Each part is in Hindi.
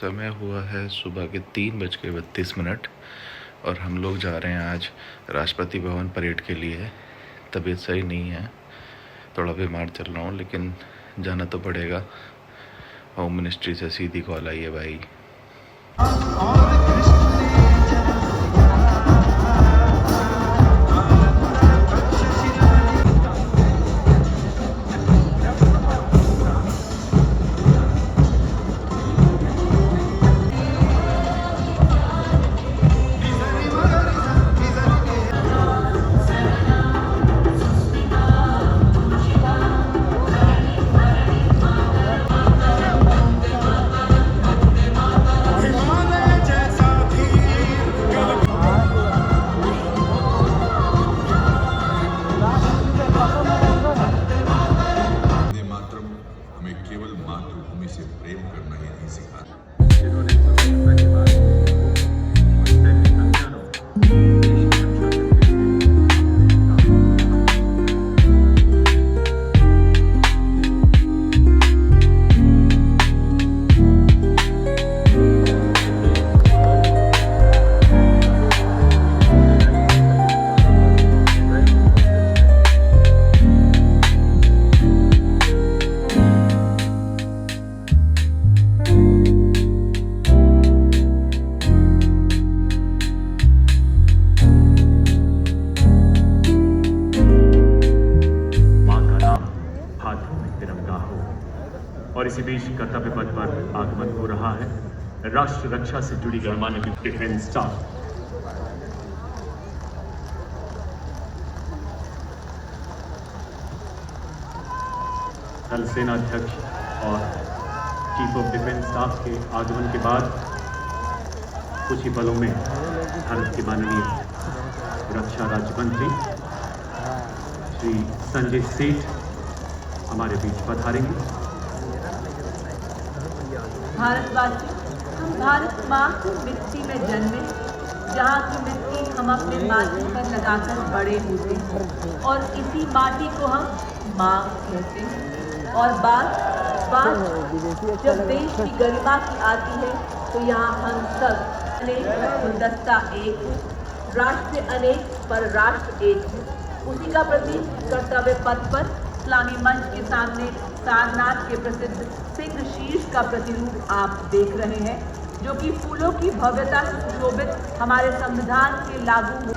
समय हुआ है सुबह के 3:32 और हम लोग जा रहे हैं आज राष्ट्रपति भवन परेड के लिए। तबीयत सही नहीं है, थोड़ा बीमार चल रहा हूँ, लेकिन जाना तो पड़ेगा। होम मिनिस्ट्री से सीधी कॉल आई है भाई। केवल मातृभूमि से प्रेम करना ही नहीं सिखाता। और इसी बीच कर्तव्य पथ पर आगमन हो रहा है राष्ट्र रक्षा से जुड़ी गणमान्य डिफेंस स्टाफ। थल सेना अध्यक्ष और चीफ ऑफ डिफेंस स्टाफ के आगमन के बाद कुछ ही पलों में भारत के माननीय रक्षा राज्य मंत्री श्री संजय सेठ हमारे बीच पधारेंगे। भारतवासी, हम भारत माँ की मिट्टी में जन्मे, जहाँ की मिट्टी हम अपने माथे पर लगाकर बड़े होते हैं और इसी माटी को हम माँ कहते हैं। और बात जब देश की गरिमा की आती है तो यहाँ हम सब अनेक गुलदस्ता एक, राष्ट्र अनेक पर राष्ट्र एक है। उसी का प्रतीक कर्तव्य पथ पर इस्लामी मंच के सामने सारनाथ के प्रसिद्ध सिंह शीर्ष का प्रतिरूप आप देख रहे हैं, जो कि फूलों की भव्यता से सुशोभित हमारे संविधान के लागू।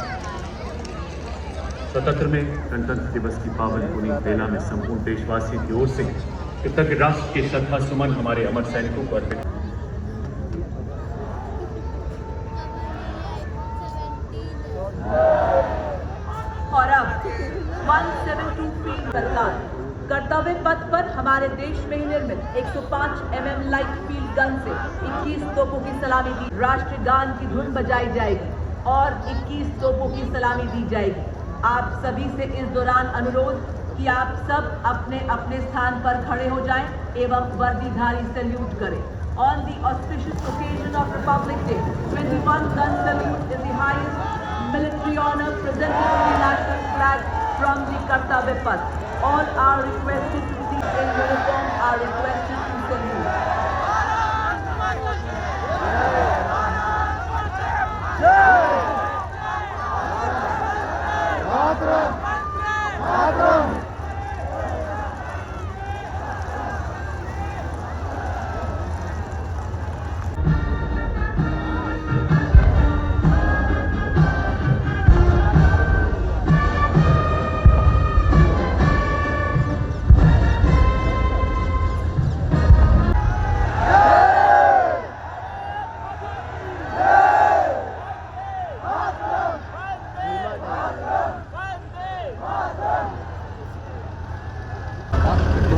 स्वतंत्र में गणतंत्र दिवस की पावन पुनीत बेला में संपूर्ण देशवासियों की ओर से कृतज्ञ राष्ट्र के श्रद्धा सुमन हमारे अमर सैनिकों को अर्पित। और अब 172 फीट सरकार कर्तव्य पथ पर हमारे देश में ही निर्मित 105 mm लाइट फील्ड गन से 21 तोपों की सलामी दी। राष्ट्रगान की धुन बजाई जाएगी और 21 तोपों की सलामी दी जाएगी। आप सभी से इस दौरान अनुरोध कि आप सब अपने अपने स्थान पर खड़े हो जाएं एवं वर्दीधारी सैल्यूट करें। On the auspicious occasion of Republic Day, 21 gun salute is the highest military honor presented to the national flag from the Kartavya Path. All are requested to be in uniform, are requested to salute.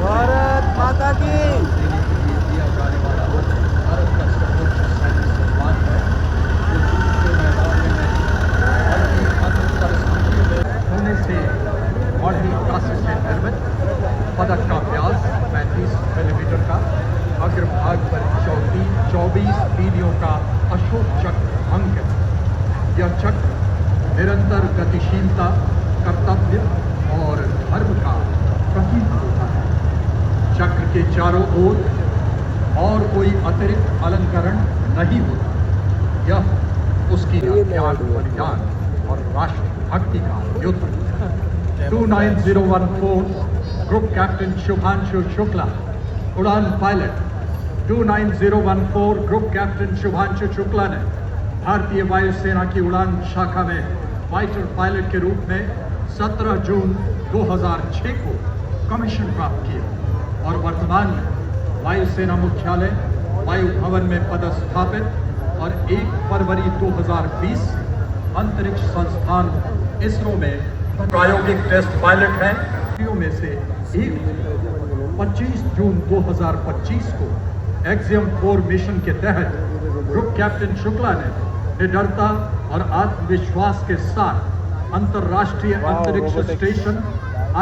Bharat माता की। दिया जाने वाला भारत का सर्वोच्च सैन्य सम्मान है, जो युद्ध के मैदान में होने से मॉडल कांस्य से निर्मित पदक का व्यास 35 मिलीमीटर का, अग्रभाग पर 24 पीढ़ियों का अशोक चक्र अंकित। यह चक्र निरंतर गतिशीलता, कर्तव्य और धर्म का प्रतीक होता है। चक्र के चारों ओर और कोई अतिरिक्त अलंकरण नहीं होता। यह उसकी त्याग, बलिदान और राष्ट्रभक्ति का युद्ध है। 29014 ग्रुप कैप्टन शुभांशु शुक्ला, उड़ान pilot. 29014 group captain Shubhanshu Shukla ने भारतीय वायुसेना की उड़ान शाखा में फाइटर पायलट के रूप में 17 जून 2006 को कमीशन प्राप्त किया और वर्तमान में वायुसेना मुख्यालय वायु भवन में पदस्थापित और 1 फरवरी 2020 से अंतरिक्ष संस्थान इसरो में प्रायोगिक टेस्ट पायलट हैं। में से एक 25 जून 2025 को एक्सियम 4 मिशन के तहत ग्रुप कैप्टन शुक्ला ने निडरता और आत्मविश्वास के साथ अंतर्राष्ट्रीय अंतरिक्ष स्टेशन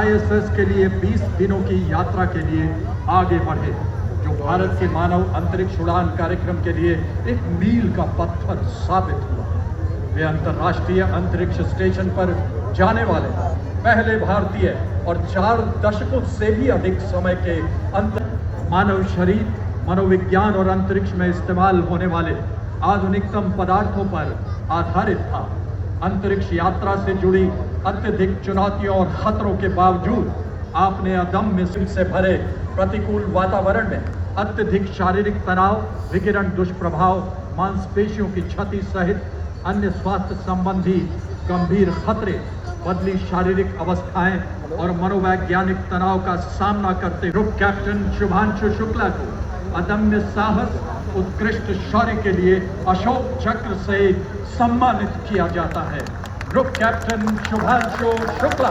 ISS के लिए 20 दिनों की यात्रा के लिए आगे बढ़े, जो भारत के मानव अंतरिक्ष उड़ान कार्यक्रम के लिए एक मील का पत्थर साबित हुआ। वे अंतर्राष्ट्रीय अंतरिक्ष स्टेशन पर जाने वाले पहले भारतीय और 4 दशकों से भी अधिक समय के मानव शरीर, मनोविज्ञान और अंतरिक्ष में इस्तेमाल होने वाले आधुनिकतम पदार्थों पर आधारित था। अंतरिक्ष यात्रा से जुड़ी अत्यधिक चुनौतियों और खतरों के बावजूद आपने अदम्य से भरे प्रतिकूल वातावरण में अत्यधिक शारीरिक तनाव, विकिरण दुष्प्रभाव, मांसपेशियों की क्षति सहित अन्य स्वास्थ्य संबंधी गंभीर खतरे, बदली शारीरिक अवस्थाएं और मनोवैज्ञानिक तनाव का सामना करते ग्रुप कैप्टन शुभांशु शुक्ला को अदम्य साहस, उत्कृष्ट शौर्य के लिए अशोक चक्र से सम्मानित किया जाता है। Group captain Shubhanshu Shukla.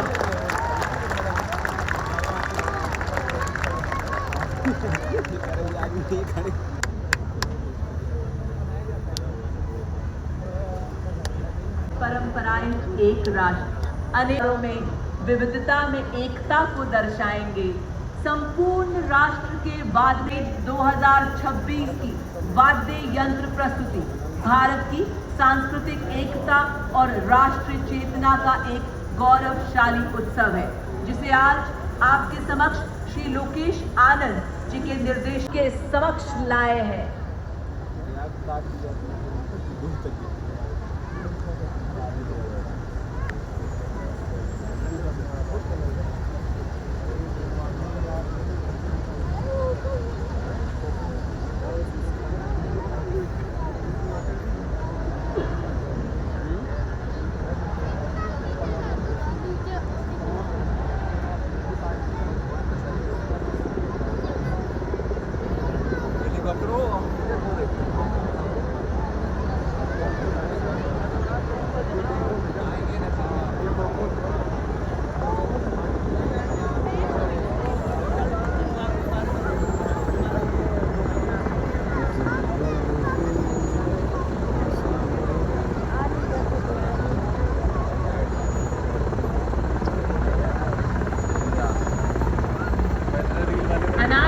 परंपराएं एक राष्ट्र अनेकों में विविधता में एकता को दर्शाएंगे। संपूर्ण राष्ट्र के वाद्य 2026 की वाद्य यंत्र प्रस्तुति भारत की सांस्कृतिक एकता और राष्ट्रीय चेतना का एक गौरवशाली उत्सव है, जिसे आज आपके समक्ष श्री लोकेश आनंद जी के निर्देश के समक्ष लाए हैं।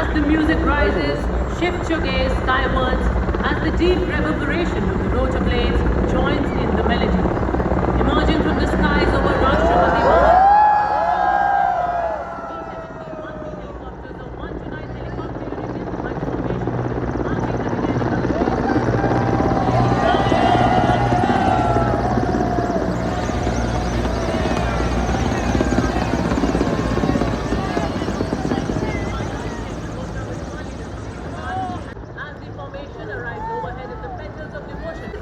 The music rises, shift your gaze skywards as the deep reverberation of the rotor blades joins in the melody. Emerging from the skies over Rashtrapati Bhavan. B-71 helicopters are 129 helicopter units in joint formation, marching the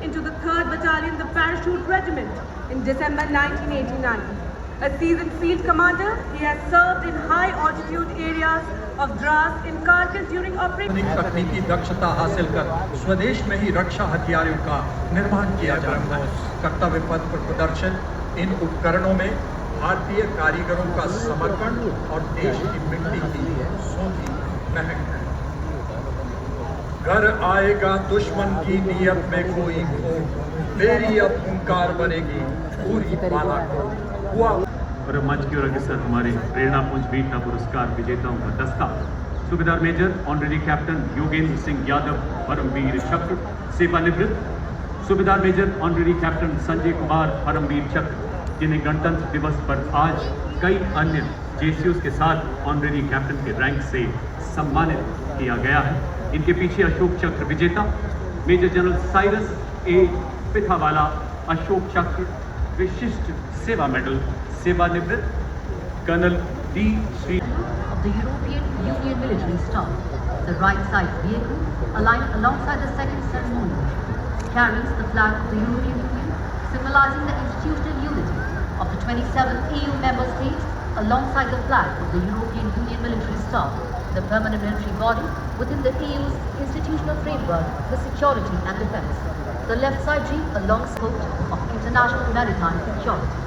into the 3rd Battalion, the Parachute Regiment, in December 1989. A seasoned field commander, he has served in high altitude areas of Dras in Kargil during Operation. तकनीकी दक्षता हासिल कर स्वदेश में ही रक्षा हथियारों का निर्माण किया जा रहा है। कर्तव्य पथ पर प्रदर्शित इन उपकरणों में भारतीय कारीगरों का समर्पण और देश की मिट्टी की सोधी महक है। घर आएगा दुश्मन की नीयत में कोई खो, मेरी अब हुंकार बनेगी पूरी पाला हुआ। और मंच की ओर अग्रसर हमारे प्रेरणापुंज वीरता पुरस्कार विजेताओं का दस्ता। Subedar major honorary captain Yogendra Singh Yadav, Param Vir Chakra, सेवानिवृत्त। Subedar major honorary captain Sanjay Kumar, Param Vir Chakra, जिन्हें गणतंत्र दिवस पर आज कई अन्य JCOs के साथ ऑनरेरी कैप्टन के रैंक से सम्मानित किया गया है। इनके पीछे अशोक चक्र विजेता major general Cyrus A Pithawala, Ashok Chakra Vishisht Seva medal, सेवानिवृत्त colonel D Shri of the European Union military staff. The right side vehicle, aligned alongside the second ceremonial, carries the flag of the European Union, symbolizing the institutional unity of the 27 EU member states, alongside the flag of the European Union military staff, the permanent military body within the EU's institutional framework for security and defence. The left side jeep a long scope of international maritime security.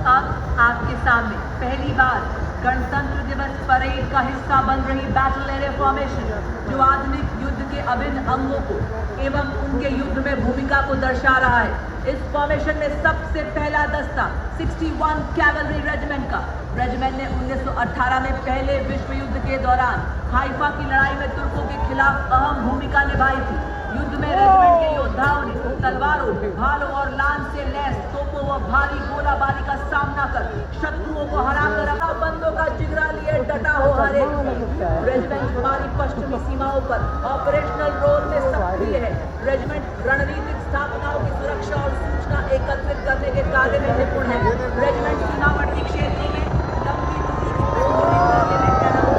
अब आपके सामने पहली बार गणतंत्र दिवस परेड का हिस्सा बन रही बैटल एरिया फॉर्मेशन, जो आधुनिक युद्ध के अभिन्न अंगों को एवं उनके युद्ध में भूमिका को दर्शा रहा है। इस फॉर्मेशन में सबसे पहला दस्ता 61 कैवलरी रेजिमेंट का। रेजिमेंट ने 1918 में पहले विश्व युद्ध के दौरान हाइफा की लड़ाई में तुर्कों के खिलाफ अहम भूमिका निभाई थी। युद्ध में रेजिमेंट के योद्धाओं ने तलवारों, भालों और लांस से लैस तोपों व भारी गोलाबारी का सामना कर शत्रुओं को हराकर अपना बंदों का जिगरा लिए डटा हो हरे। रेजिमेंट हमारी पश्चिमी सीमाओं पर ऑपरेशनल रोल में सक्रिय है। रेजिमेंट रणनीतिक स्थापनाओं की सुरक्षा और सूचना एकत्रित करने के कार्य में निपुण है। रेजिमेंट सीमावर्ती क्षेत्रों में लंबी दूरी की पेट्रोलिंग करने में तैनात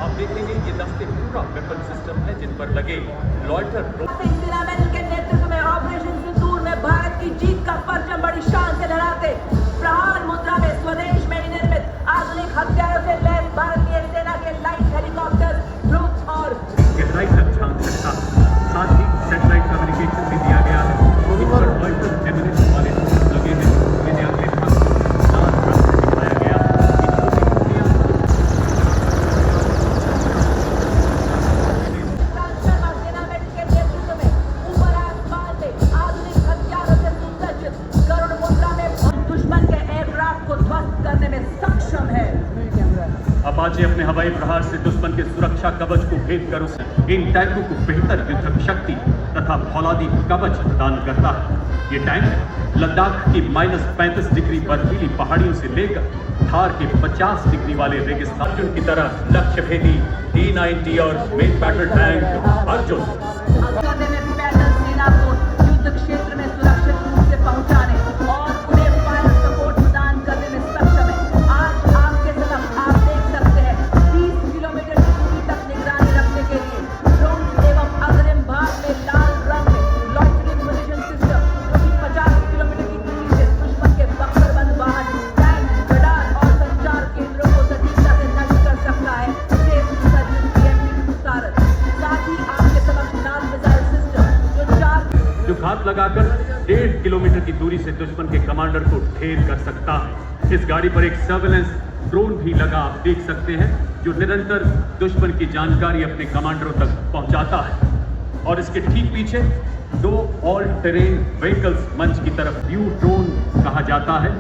आप देखेंगे ये दस्ते पूरा वेपन सिस्टम है जिन पर लगे लॉयटर सेना मेडल के नेतृत्व में ऑपरेशन सिंदूर में भारत की जीत का परचम बड़ी शान से लहराते प्रहार मुद्रा में स्वदेश में निर्मित आधुनिक हथियारों से लैस भारतीय सेना के लाइट हेलीकॉप्टर, ड्रोन और गहराई तक झांक सकता है। साथ ही सैटेलाइट कम्युनिकेशन भी दिया गया है। इन पर लॉयटर एमिनेशन वाले लगे हैं। इन्हें अगले भाग लाल रंग से दिखाया गया है। अपाचे अपने हवाई प्रहार से दुश्मन के सुरक्षा कवच को भेद कर उसे इन टैंकों को बेहतर युद्धक शक्ति तथा फौलादी कवच प्रदान करता है। ये टैंक लद्दाख की -35 डिग्री बर्फीली पहाड़ियों से लेकर थार के 50 डिग्री वाले रेगिस्तान की तरह लक्ष्य भेदी T-90 और मेन बैटल टैंक अर्जुन सेना को युद्ध क्षेत्र में सुरक्षित रूप से पहुंचाने और उन्हें फायर सपोर्ट प्रदान करने में सक्षम है। आज आपके समक्ष आप देख सकते हैं 30 किलोमीटर की दूरी तक निगरानी रखने के लिए ड्रोन एवं अग्रिम भाग में लाल रंग में लॉयटरिंग पोजीशन सिस्टम, जो कि 50 किलोमीटर की दूरी से दुश्मन के बख्तरबंद वाहन, टैंक, रडार और संचार केंद्रों को सटीकता से नष्ट कर सकता है। साथ ही आपके समक्ष नाल मिसाइल सिस्टम जो घात लगाकर 1.5 किलोमीटर की दूरी से दुश्मन के कमांडर को ढेर कर सकता है। इस गाड़ी पर एक सर्वेलेंस ड्रोन भी लगा, आप देख सकते हैं, जो निरंतर दुश्मन की जानकारी अपने कमांडरों तक पहुंचाता है। और इसके ठीक पीछे 2 ऑल टेरेन व्हीकल्स मंच की तरफ व्यू ड्रोन कहा जाता है,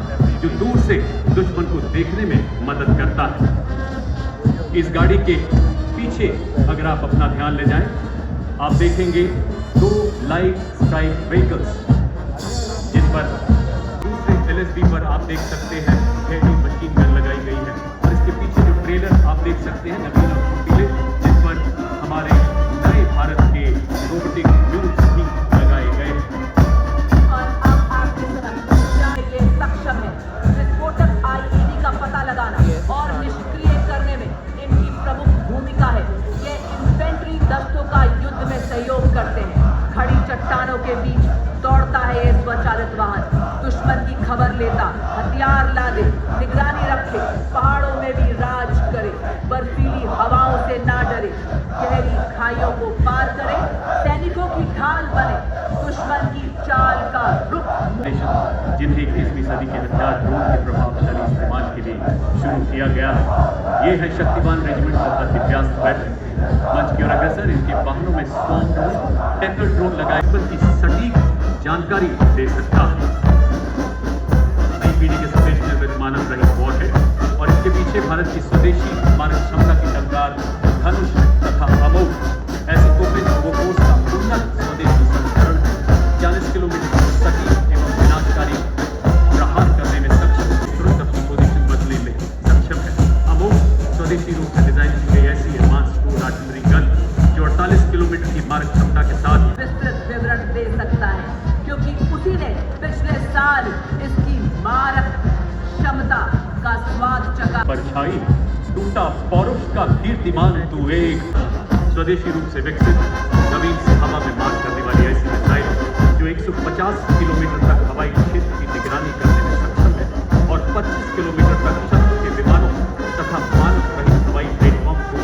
जो दूर से दुश्मन को देखने में मदद करता है। इस गाड़ी के पीछे अगर आप अपना ध्यान ले जाएं, आप देखेंगे 2 लाइट स्ट्राइक व्हीकल्स, जिन पर दूसरे LSB पर आप देख सकते हैं हेवी मशीन गन लगाई गई है। और इसके पीछे जो ट्रेलर आप देख सकते हैं नवीन और फुर्तीले, जिन पर हमारे नए भारत के रोबोटिक यूनिट्स भी लगाए गए हैं। और अब आपके लिए सक्षम है विस्फोटक IED का पता लगाना और निष्क्रिय करने में इनकी प्रमुख भूमिका है। ये इन्फेंट्री दस्तों का युद्ध में सहयोग करते हैं। खड़ी चट्टानों के बीच दौड़ता है ये स्वचालित वाहन, दुश्मन की खबर लेता, हथियार लादे, निगरानी रखे, पहाड़ों में भी राज करे, बर्फीली हवाओं से ना डरे, गहरी खाइयों को पार करे, सैनिकों की ढाल बने, दुश्मन की चाल का रुख। जिन्हें 21वीं सदी के हथियार ड्रोन के प्रभावशाली इस्तेमाल के लिए शुरू किया गया है। ये है शक्तिवान रेजिमेंट तथा दिव्यांग बैटल। मंच की ओर अग्रसर इनके वाहनों में स्टॉर्म ड्रोन, टेकल ड्रोन लगाए की सटीक जानकारी दे सकता है। नई पीढ़ी के स्वदेश निर्मित मानव रहित वॉरहेड और इसके पीछे भारत की स्वदेशी मारक क्षमता की टंकार धनुष तथा अमोघ ऐसे तोपें जो बोफोर्स का उन्नत स्वदेशी संस्करण 40 छाई, टूटा पौरुष का कीर्तिमान तू एक। स्वदेशी रूप से विकसित नवीन से हवा में मार करने वाली ऐसी मिसाइल जो 150 किलोमीटर तक हवाई क्षेत्र की निगरानी करने में सक्षम है और 25 किलोमीटर तक शत्रु के विमानों तथा मानव रहित हवाई प्लेटफॉर्म को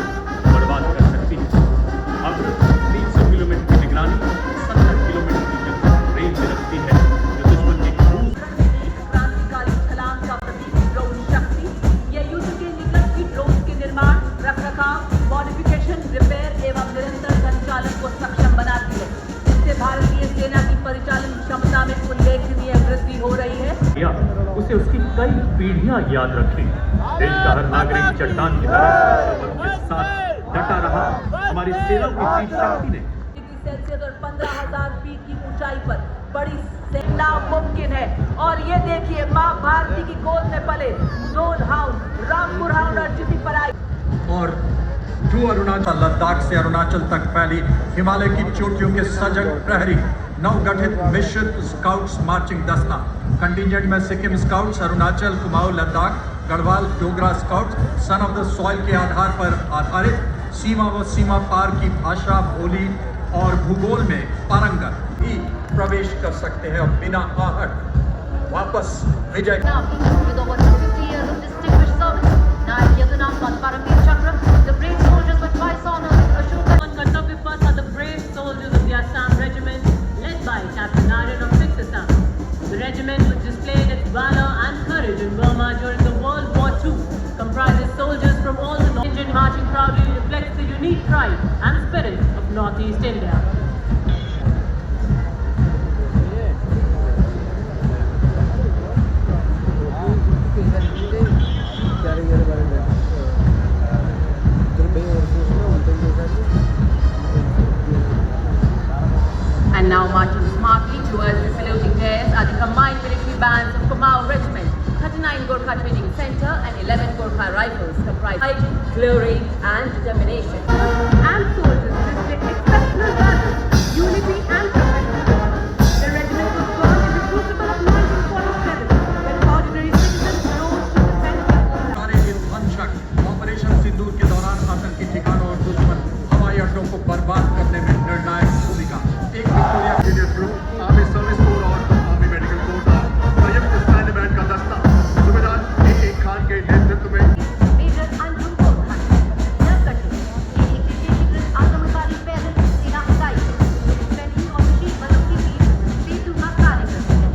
बर्बाद कर सकती है। अब 300 किलोमीटर की निगरानी 70 किलोमीटर की युद्ध रेंज रखती है जो दुश्मन की क्रांतिकारी छलांग का प्रतीक ड्रोन शक्ति। यह युद्ध के निकट की ड्रोन के निर्माण, रखरखाव, मॉडिफिकेशन, रिपेयर एवं निरंतर संचालन को सक्षम बनाती है। इससे भारतीय सेना की परिचालन क्षमता में उल्लेखनीय वृद्धि हो रही है। उसे उसकी कई पीढ़ियां याद रखें। देश का हर नागरिक चट्टान की तरह के साथ डटा रहा। हमारी सेना की तीव्र शक्ति ने डिग्री सेल्सियस और 15,000 फीट की ऊंचाई पर बड़ी सेना मुमकिन है। और ये देखिए, माँ भारती की गोद में पले डोल हाउंड, रामपुर हाउंड और चिटी पराई। और जो अरुणाचल लद्दाख से अरुणाचल तक फैली हिमालय की चोटियों के सजग प्रहरी नवगठित मिश्रित स्काउट्स मार्चिंग दस्ता कंटिजेंट में Sikkim scouts, Arunachal, Kumaon, Ladakh, Garhwal, Dogra scouts son of the soil के आधार पर आधारित सीमा व सीमा पार की भाषा, बोली और भूगोल में पारंगत ही प्रवेश कर सकते हैं और बिना आहट वापस विजय। Now, with over 250 years of distinguished service, Nayak Yadunam Paramveer Chakra, the brave soldiers were twice honored with Ashoka. On Kartavya Path are the brave soldiers of the Assam Regiment, led by Captain Narayan of 6th Assam. The regiment, which displayed its valor and courage in Burma during the World War II, comprises soldiers from all the Indian marching proudly reflects the unique pride and spirit of Northeast India. And now marching smartly towards the saluting dais are the combined military bands of Kumaon Regiment, 39 Gorkha Training Center and 11 Gorkha Rifles comprising glory and determination. And soldiers display exceptional valor, unity and professionalism. The regiment was born in the crucible of 1947 when ordinary citizens rose to defend their सारे विध्वंसक ऑपरेशन सिंदूर के दौरान आतंकी ठिकानों और दुश्मन हवाई अड्डों को बर्बाद करने में निर्णायक भूमिका। एक विक्टोरिया आर्मी सर्विस कोर और आर्मी मेडिकल कोर का संयुक्त सैन्य बैंड का दस्ता सूबेदार ए खान के नेतृत्व में Major Anjum Kolkhan, नवगठित एक विशेषीकृत आक्रमणकारी पैदल सेना इकाई डिस्पेंसिंग ऑफ शीट बलों की टीम सेतु का कार्य करती है।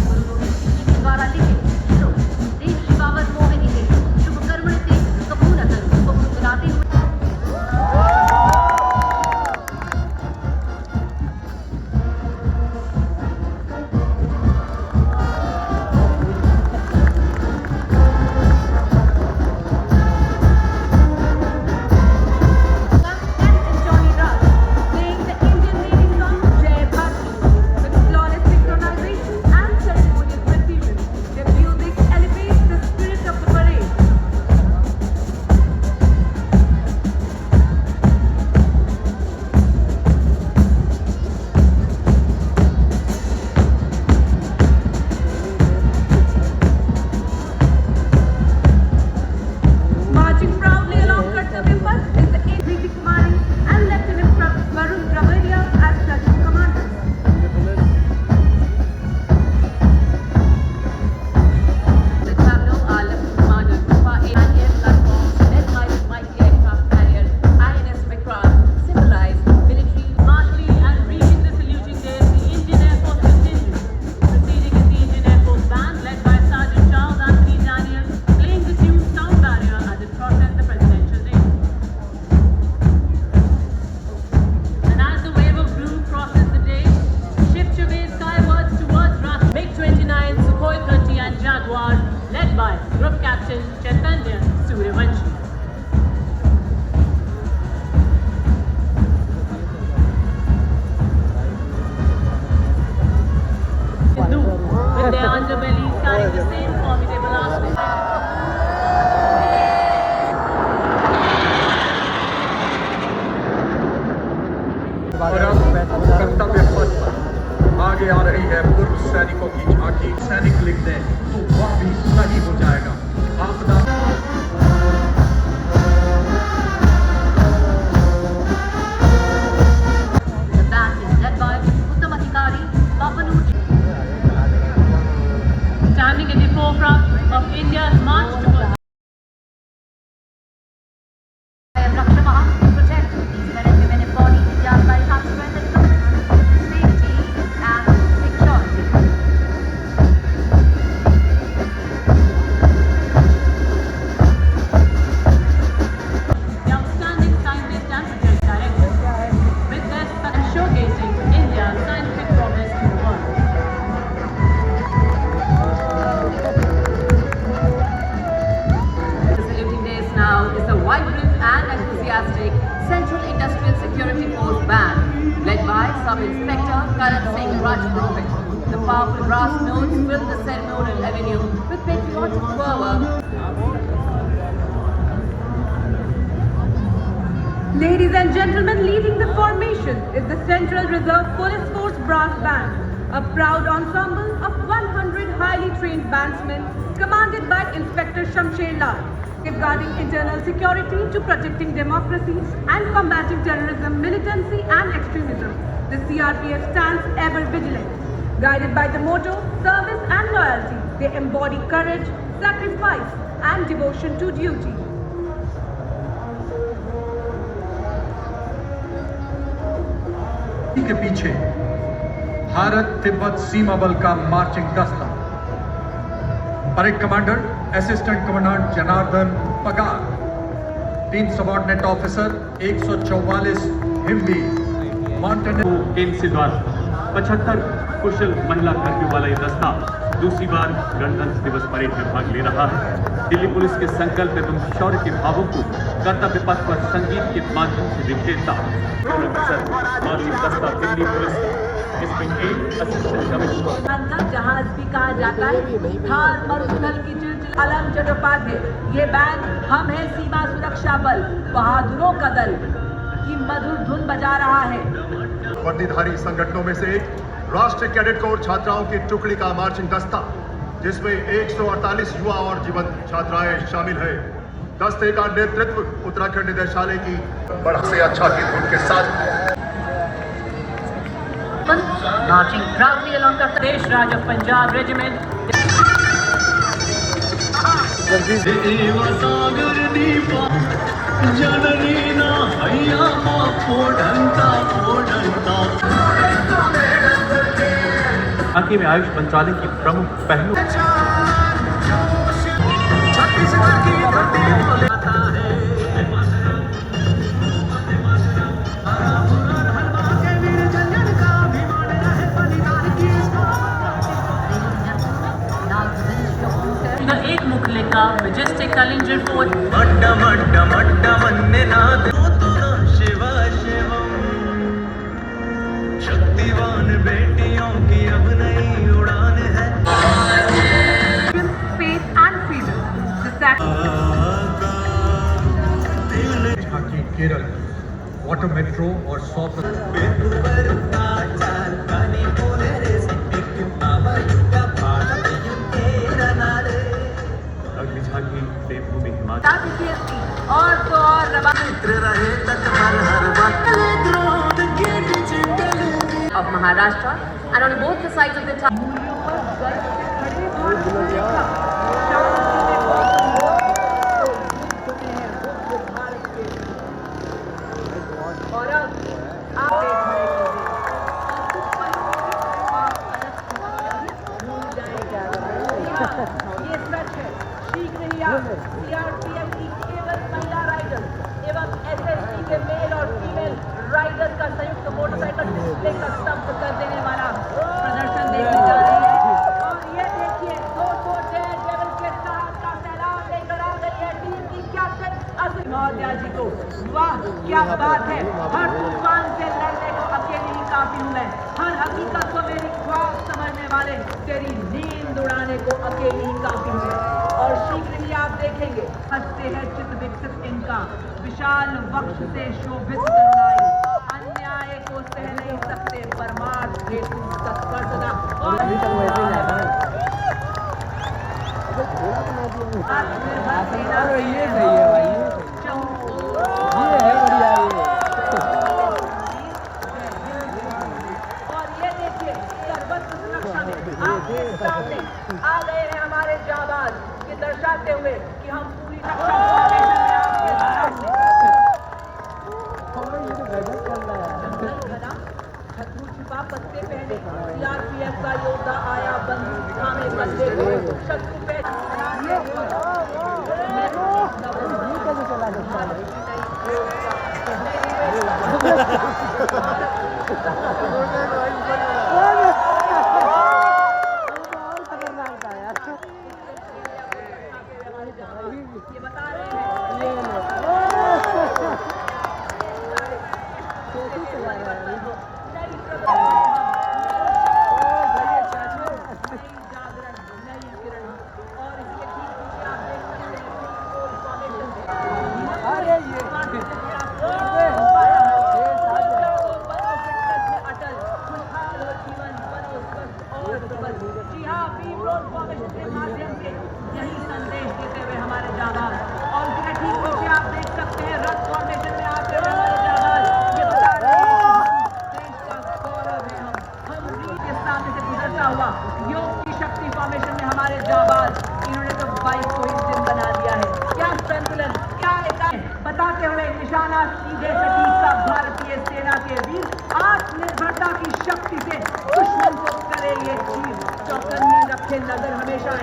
गुरु गोविंद सिंह जी द्वारा लिखित श्लोक देव शिवावर मोहिनी है शुभ कर्मण से कबू न करूं को गुनगुनाते हुए and Johnny Rush playing the Indian Navy song Jai Bharati with flawless synchronization and ceremonial precision. Their music elevates the spirit of the parade. Marching proudly along Kartavya Path is the 8th Commanding and Lieutenant Varun Gravaria as platoon commanders. The tableau are Lieutenant Commander Rupa A. and air platform led by the mighty aircraft carrier INS Vikrant symbolize military Smartly and reaching the saluting dais, the Indian Air Force contingent. Proceeding is the Indian Air Force band led by Sergeant Charles Anthony Daniel, playing the tune Sound Barrier as it crosses the presidential dais. And as the wave of blue crosses the dais, shift your gaze skywards towards Rashtra. MiG-29, Sukhoi 30 and Jaguar, led by Group Captain Chaitanya Suryavanshi. Hindu, with their underbellies carrying the same formidable aspect. और अब कर्तव्य पथ पर आगे आ रही है पूर्व सैनिकों की झांकी। सैनिक लिख दें तो वह भी सही हो जाएगा। आपदा Sub-Inspector Karan Singh Rajpurohit. The powerful brass notes filled the ceremonial avenue with patriotic fervor. Ladies and gentlemen, leading the formation is the Central Reserve Police Force Brass Band, a proud ensemble of 100 highly trained bandsmen commanded by Inspector Shamsher Lal, safeguarding internal security to protecting democracy and combating terrorism, militancy and extremism. The CRPF stands ever vigilant. Guided by the motto, service and loyalty, they embody courage, sacrifice and devotion to duty. के पीछे भारत तिब्बत सीमा बल का मार्चिंग दस्ता, parade commander assistant commandant Janardan पगार, 3 सबॉर्डिनेट ऑफिसर, 144 हिमवी माउंटेन केंद्र से द्वारा 75 कुशल महिला कर्मियों वाला ये दस्ता दूसरी बार गणतंत्र दिवस परेड में भाग ले रहा है। दिल्ली पुलिस के संकल्प एवं शौर्य के भावों को कर्तव्य पथ पर संगीत के माध्यम से विखेरता मार्चिंग दस्ता दिल्ली पुलिस का। इसमें एक असिस्टेंट कमिश्नर जहाज भी कहा जाता है, थार मरुस्थल की चिलचिल अलम चट्टोपाध्याय। ये बैंड हम है सीमा सुरक्षा बल, बहादुरों का दल की मधुर धुन बजा रहा है। वर्दीधारी संगठनों में से एक राष्ट्रीय कैडेट कोर छात्राओं की टुकड़ी का मार्चिंग दस्ता, जिसमें 148 युवा और जीवंत छात्राएं शामिल है। दस्ते का नेतृत्व उत्तराखंड निदेशालय की बड़ा से अच्छा की धुन के साथ marching proudly along the Pradesh Raj of Punjab Regiment. झांकी में आयुष मंत्रालय की प्रमुख पहलू The Ek Mukhlika majestic Kalingjar Fort. शक्तिवान बेटियों की अब नई उड़ान है। Faith and freedom. झांकी केरल वाटर मेट्रो और 100 अगली झांकी देवभूमि हिमाचल और तो और of Maharashtra, and on both the sides of the town. और अब आप देख रहे ये सच है, शीघ्र ही आप CRPF की केवल महिला राइडर्स एवं SST के मेल और फीमेल राइडर्स का संयुक्त मोटरसाइकिल डिस्प्ले का स्तब्ध कर देने वाला प्रदर्शन देखने जा रहे हैं। और ये देखिए 200 डेविल के साथ का सैलाब लेकर आ गई है टीम की कैप्टन असित महोदया जी को। वाह क्या बात है, हर तूफान से लड़ने को अकेली ही काफी हूँ मैं, हर हकीकत को मेरी ख्वाब समझने वाले तेरी नींद उड़ाने को अकेली ही काफी हूँ मैं। और शीघ्र ही आप देखेंगे हंसते हैं चित विकसित इनका, विशाल वक्ष से शोभित करुणाई, अन्याय को सह नहीं सकते परमार्थ हेतु तत्पर सदा। आत्मनिर्भर सेना ये सही है भाई, ये है बढ़िया और ये देखिए सर्वस्व सुरक्षा में आपके सामने आ गए हैं हमारे जाबाज, ये दर्शाते हुए कि हम पूरी रक्षा फॉर्मेशन में आपके सामने। जंगल घना शत्रु छिपा पत्ते पहने, CRPF का योद्धा आया बंदूक थामे बंदे को, शत्रु पे ये बता रहे हैं जी हाँ, वी ब्रॉड फॉर्मेशन के माध्यम से यही संदेश देते हुए हमारे जाबाज और उसके ठीक पीछे आप देख सकते हैं रथ फॉर्मेशन में आते हुए हमारे जाबाज ये बता रहे हैं कि हम देश का गौरव है। हम रीत के सामने से गुजरता हुआ योग की शक्ति फॉर्मेशन में हमारे जाबाज इन्होंने तो बाइक को ही दिन बना दिया है। क्या संतुलन, क्या एकाएक बताते हुए निशाना सीधे सटीक का भारतीय सेना के वीर आत्मनिर्भरता की शक्ति से दुश्मन को करे ये चीज चौकन्नी रखे नजर हमेशा